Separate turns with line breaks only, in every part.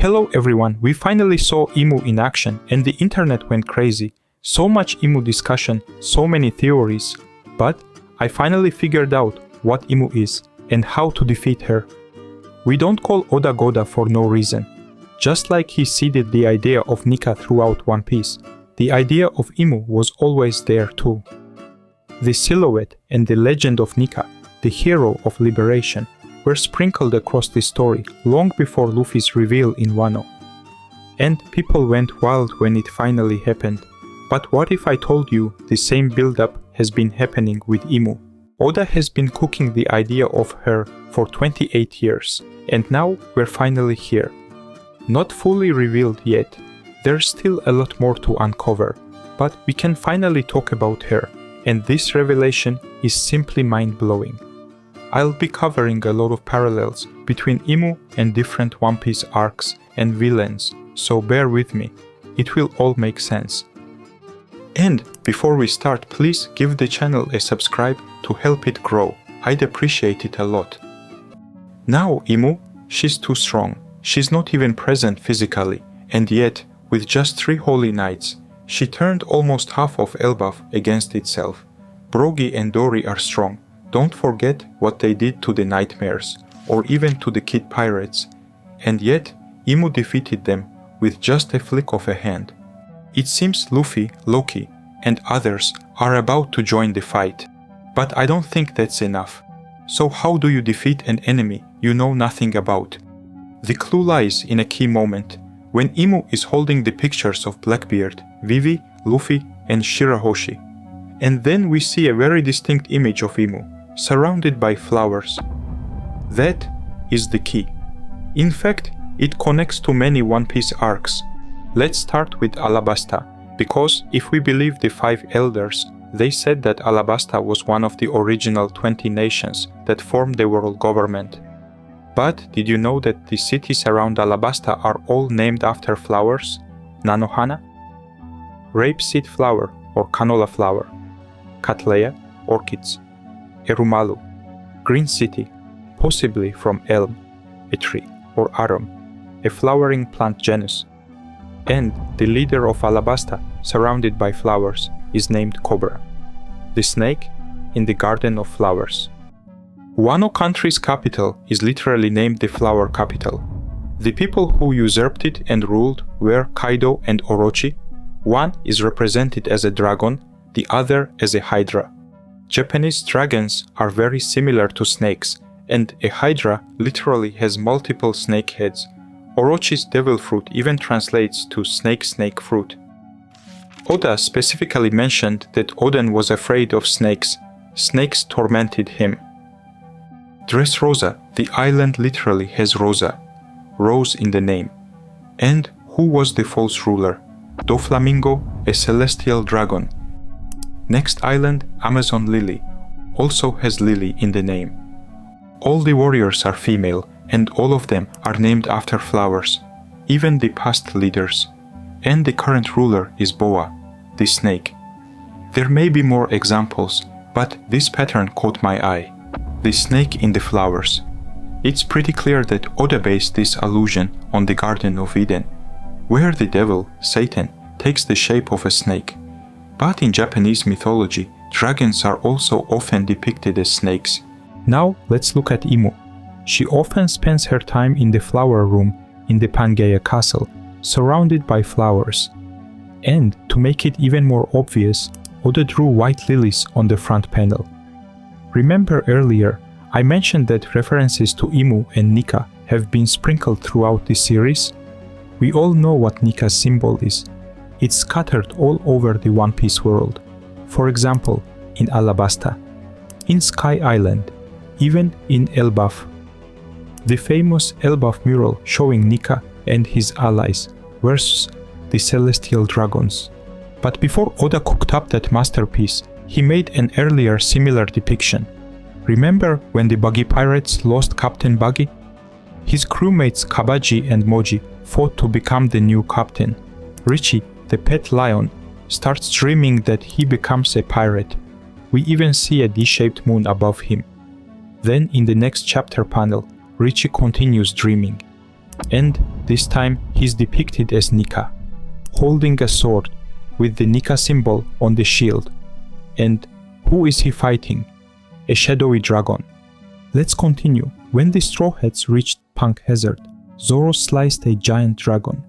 Hello everyone, we finally saw Imu in action and the internet went crazy. So much Imu discussion, so many theories. But I finally figured out what Imu is and how to defeat her. We don't call Oda Goda for no reason. Just like he seeded the idea of Nika throughout One Piece, the idea of Imu was always there too. The silhouette and the legend of Nika, the hero of liberation, were sprinkled across the story long before Luffy's reveal in Wano. And people went wild when it finally happened. But what if I told you the same build-up has been happening with Imu? Oda has been cooking the idea of her for 28 years, and now we're finally here. Not fully revealed yet, there's still a lot more to uncover, but we can finally talk about her, and this revelation is simply mind-blowing. I'll be covering a lot of parallels between Imu and different One Piece arcs and villains, so bear with me, it will all make sense. And before we start, please give the channel a subscribe to help it grow, I'd appreciate it a lot. Now Imu, she's too strong, she's not even present physically, and yet, with just 3 holy nights, she turned almost half of Elbaph against itself. Brogy and Dory are strong. Don't forget what they did to the Nightmares, or even to the Kid Pirates, and yet Imu defeated them with just a flick of a hand. It seems Luffy, Loki, and others are about to join the fight, but I don't think that's enough. So how do you defeat an enemy you know nothing about? The clue lies in a key moment, when Imu is holding the pictures of Blackbeard, Vivi, Luffy, and Shirahoshi. And then we see a very distinct image of Imu, surrounded by flowers. That is the key. In fact, it connects to many One Piece arcs. Let's start with Alabasta, because if we believe the 5 elders, they said that Alabasta was one of the original 20 nations that formed the world government. But did you know that the cities around Alabasta are all named after flowers? Nanohana, rapeseed flower or canola flower, Cattleya, orchids, Erumalu, green city, possibly from elm, a tree, or arum, a flowering plant genus. And the leader of Alabasta, surrounded by flowers, is named Cobra, the snake in the garden of flowers. Wano country's capital is literally named the flower capital. The people who usurped it and ruled were Kaido and Orochi. One is represented as a dragon, the other as a hydra. Japanese dragons are very similar to snakes, and a hydra literally has multiple snake heads. Orochi's devil fruit even translates to snake fruit. Oda specifically mentioned that Oden was afraid of snakes. Snakes tormented him. Dressrosa, the island literally has Rosa, rose in the name. And who was the false ruler? Doflamingo, a celestial dragon. Next island, Amazon Lily, also has Lily in the name. All the warriors are female, and all of them are named after flowers, even the past leaders. And the current ruler is Boa, the snake. There may be more examples, but this pattern caught my eye. The snake in the flowers. It's pretty clear that Oda based this allusion on the Garden of Eden, where the devil, Satan, takes the shape of a snake. But in Japanese mythology, dragons are also often depicted as snakes. Now let's look at Imu. She often spends her time in the flower room in the Pangaea castle, surrounded by flowers. And to make it even more obvious, Oda drew white lilies on the front panel. Remember earlier, I mentioned that references to Imu and Nika have been sprinkled throughout the series? We all know what Nika's symbol is. It's scattered all over the One Piece world. For example, in Alabasta, in Sky Island, even in Elbaph. The famous Elbaph mural showing Nika and his allies versus the celestial dragons. But before Oda cooked up that masterpiece, he made an earlier similar depiction. Remember when the Buggy Pirates lost Captain Buggy? His crewmates Kabaji and Moji fought to become the new captain. Richie, the pet lion, starts dreaming that he becomes a pirate. We even see a D-shaped moon above him. Then in the next chapter panel, Richie continues dreaming. And this time he's depicted as Nika, holding a sword with the Nika symbol on the shield. And who is he fighting? A shadowy dragon. Let's continue. When the Straw Hats reached Punk Hazard, Zoro sliced a giant dragon.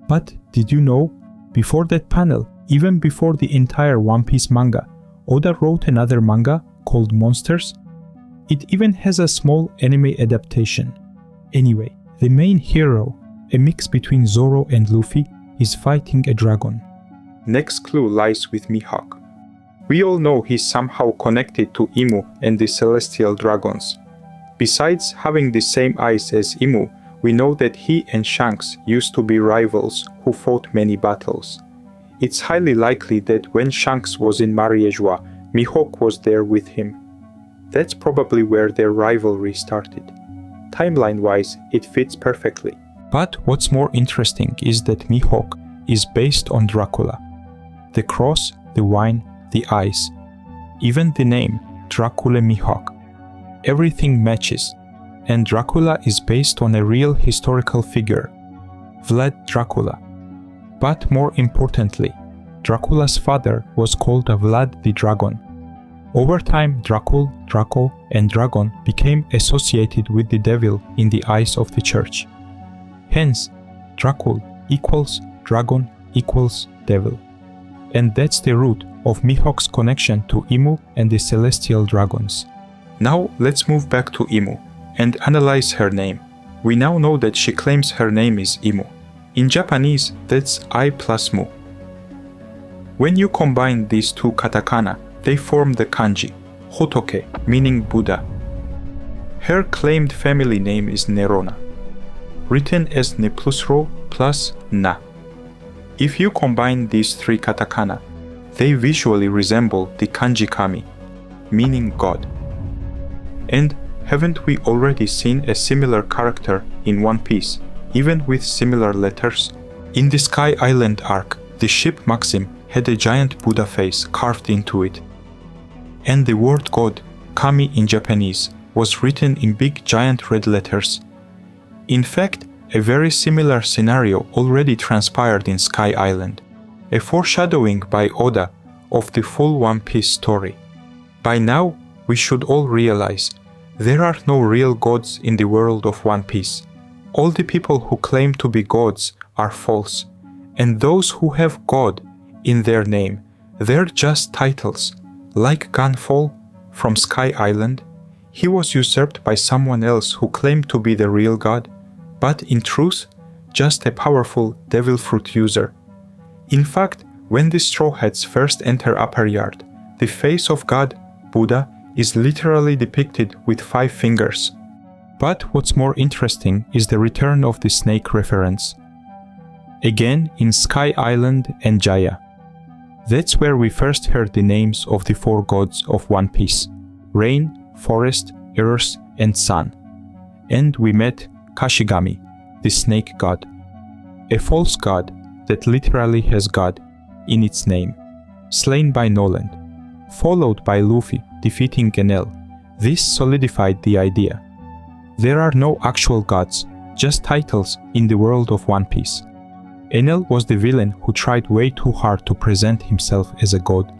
But did you know, before that panel, even before the entire One Piece manga, Oda wrote another manga called Monsters? It even has a small anime adaptation. Anyway, the main hero, a mix between Zoro and Luffy, is fighting a dragon. Next clue lies with Mihawk. We all know he's somehow connected to Imu and the celestial dragons. Besides having the same eyes as Imu, we know that he and Shanks used to be rivals who fought many battles. It's highly likely that when Shanks was in Mariejua, Mihawk was there with him. That's probably where their rivalry started. Timeline-wise, it fits perfectly. But what's more interesting is that Mihawk is based on Dracula. The cross, the wine, the eyes, even the name, Dracula Mihawk. Everything matches, and Dracula is based on a real historical figure, Vlad Dracula. But more importantly, Dracula's father was called Vlad the Dragon. Over time, Dracul, Draco, and Dragon became associated with the devil in the eyes of the church. Hence, Dracul equals Dragon equals devil. And that's the root of Mihawk's connection to Imu and the celestial dragons. Now let's move back to Imu and analyze her name. We now know that she claims her name is Imu. In Japanese, that's I plus Mu. When you combine these two katakana, they form the kanji, Hotoke, meaning Buddha. Her claimed family name is Nerona, written as Ne plus Ro plus Na. If you combine these three katakana, they visually resemble the kanji kami, meaning God. And haven't we already seen a similar character in One Piece, even with similar letters? In the Sky Island arc, the ship Maxim had a giant Buddha face carved into it. And the word God, kami in Japanese, was written in big giant red letters. In fact, a very similar scenario already transpired in Sky Island, a foreshadowing by Oda of the full One Piece story. By now, we should all realize there are no real gods in the world of One Piece. All the people who claim to be gods are false, and those who have God in their name, they're just titles. Like Gunfall from Sky Island, he was usurped by someone else who claimed to be the real god, but in truth, just a powerful devil fruit user. In fact, when the Straw Hats first enter Upper Yard, the face of God, Buddha, is literally depicted with 5 fingers. But what's more interesting is the return of the snake reference. Again in Sky Island and Jaya. That's where we first heard the names of the 4 gods of One Piece: Rain, Forest, Earth, and Sun. And we met Kashigami, the snake god. A false god that literally has God in its name, slain by Noland, followed by Luffy defeating Enel. This solidified the idea. There are no actual gods, just titles in the world of One Piece. Enel was the villain who tried way too hard to present himself as a god.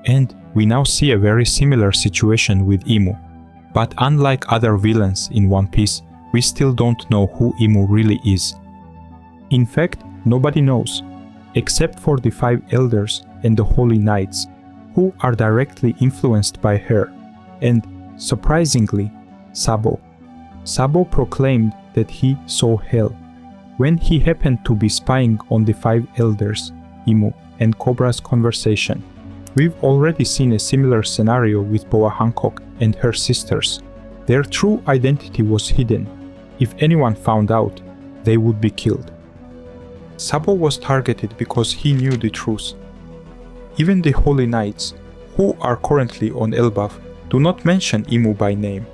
And we now see a very similar situation with Imu. But unlike other villains in One Piece, we still don't know who Imu really is. In fact, nobody knows, except for the 5 elders and the holy knights, who are directly influenced by her, and, surprisingly, Sabo. Sabo proclaimed that he saw hell when he happened to be spying on the 5 elders, Imu, and Cobra's conversation. We've already seen a similar scenario with Boa Hancock and her sisters. Their true identity was hidden. If anyone found out, they would be killed. Sabo was targeted because he knew the truth. Even the Holy Knights, who are currently on Elbaph, do not mention Imu by name.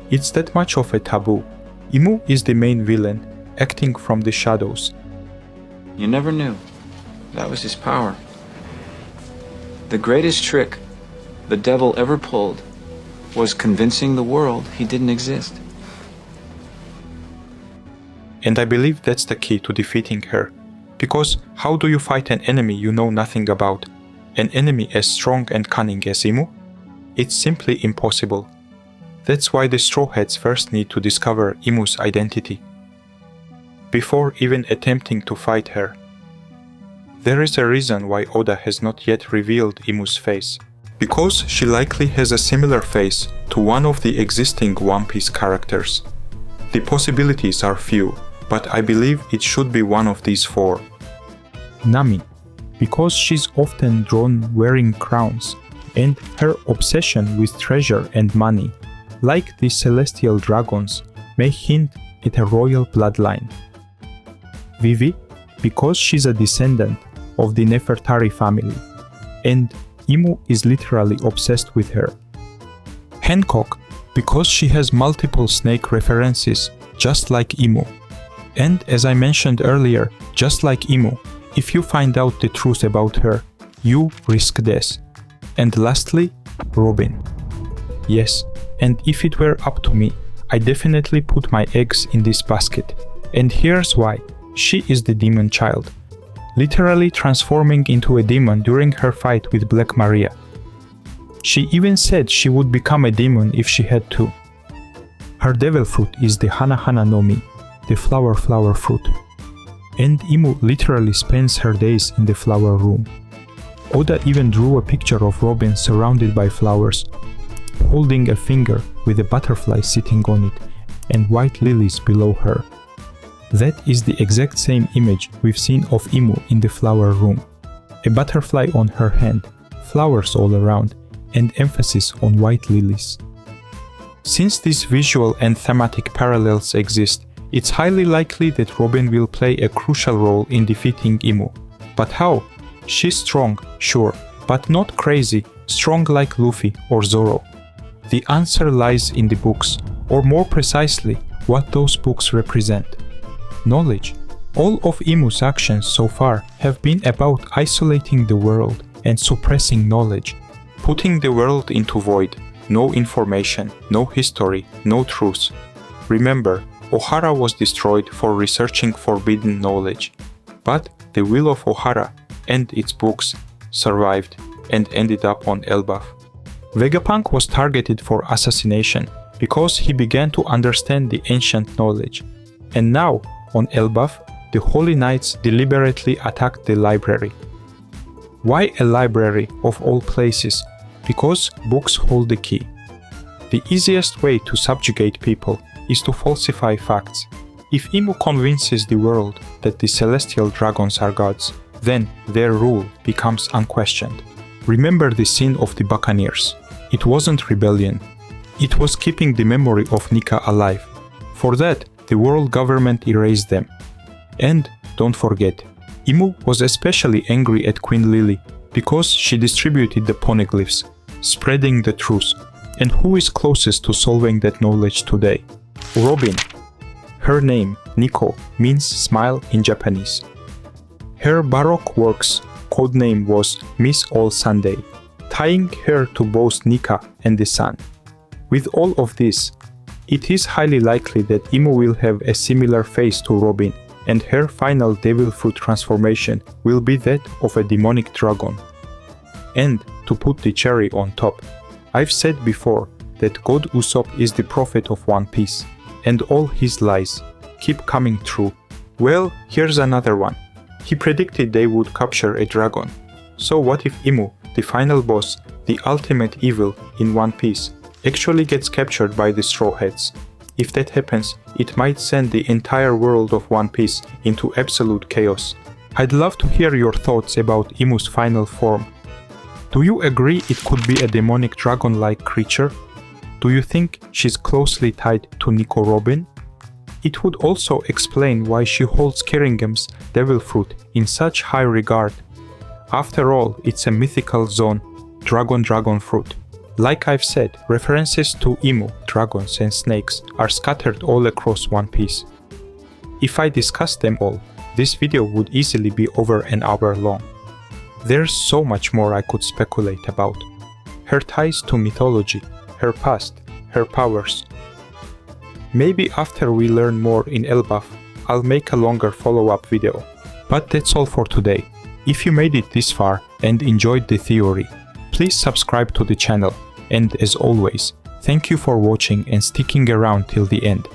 It's that much of a taboo. Imu is the main villain, acting from the shadows.
You never knew. That was his power. The greatest trick the devil ever pulled was convincing the world he didn't exist.
and I believe that's the key to defeating her. Because how do you fight an enemy you know nothing about? An enemy as strong and cunning as Imu? It's simply impossible. That's why the Straw Hats first need to discover Imu's identity, before even attempting to fight her. There is a reason why Oda has not yet revealed Imu's face. Because she likely has a similar face to one of the existing One Piece characters. The possibilities are few, but I believe it should be one of these four. Nami, because she's often drawn wearing crowns, and her obsession with treasure and money, like the celestial dragons, may hint at a royal bloodline. Vivi, because she's a descendant of the Nefertari family, and Imu is literally obsessed with her. Hancock, because she has multiple snake references, just like Imu. And as I mentioned earlier, just like Imu, if you find out the truth about her, you risk death. And lastly, Robin. Yes, and if it were up to me, I definitely put my eggs in this basket. And here's why. She is the demon child, literally transforming into a demon during her fight with Black Maria. She even said she would become a demon if she had to. Her devil fruit is the Hana Hana no Mi, the flower fruit. And Imu literally spends her days in the flower room. Oda even drew a picture of Robin surrounded by flowers, holding a finger with a butterfly sitting on it and white lilies below her. That is the exact same image we've seen of Imu in the flower room. A butterfly on her hand, flowers all around, and emphasis on white lilies. Since these visual and thematic parallels exist, it's highly likely that Robin will play a crucial role in defeating Imu. But how? She's strong, sure, but not crazy, strong like Luffy or Zoro. The answer lies in the books, or more precisely, what those books represent. Knowledge. All of Imu's actions so far have been about isolating the world and suppressing knowledge, putting the world into void, no information, no history, no truth. Remember, Ohara was destroyed for researching forbidden knowledge, but the will of Ohara and its books survived and ended up on Elbaph. Vegapunk was targeted for assassination because he began to understand the ancient knowledge, and now, on Elbaph, the Holy Knights deliberately attacked the library. Why a library of all places? Because books hold the key. The easiest way to subjugate people is to falsify facts. If Imu convinces the world that the celestial dragons are gods, then their rule becomes unquestioned. Remember the sin of the Buccaneers. It wasn't rebellion. It was keeping the memory of Nika alive. For that, the world government erased them. And, don't forget, Imu was especially angry at Queen Lily because she distributed the poneglyphs, spreading the truth. And who is closest to solving that knowledge today? Robin. Her name, Nico, means smile in Japanese. Her Baroque works codename was Miss All Sunday, tying her to both Nika and the sun. With all of this, it is highly likely that Imu will have a similar face to Robin, and her final devil fruit transformation will be that of a demonic dragon. And to put the cherry on top, I've said before that God Usopp is the prophet of One Piece, and all his lies keep coming true. Well, here's another one. He predicted they would capture a dragon. So what if Imu, the final boss, the ultimate evil in One Piece, actually gets captured by the Straw Hats? If that happens, it might send the entire world of One Piece into absolute chaos. I'd love to hear your thoughts about Imu's final form. Do you agree it could be a demonic dragon-like creature? Do you think she's closely tied to Nico Robin? It would also explain why she holds Keringam's devil fruit in such high regard. After all, it's a mythical zone, dragon fruit. Like I've said, references to Imu, dragons and snakes are scattered all across One Piece. If I discuss them all, this video would easily be over an hour long. There's so much more I could speculate about. Her ties to mythology, her past, her powers. Maybe after we learn more in Elbaph, I'll make a longer follow-up video. But that's all for today. If you made it this far and enjoyed the theory, please subscribe to the channel, and as always, thank you for watching and sticking around till the end.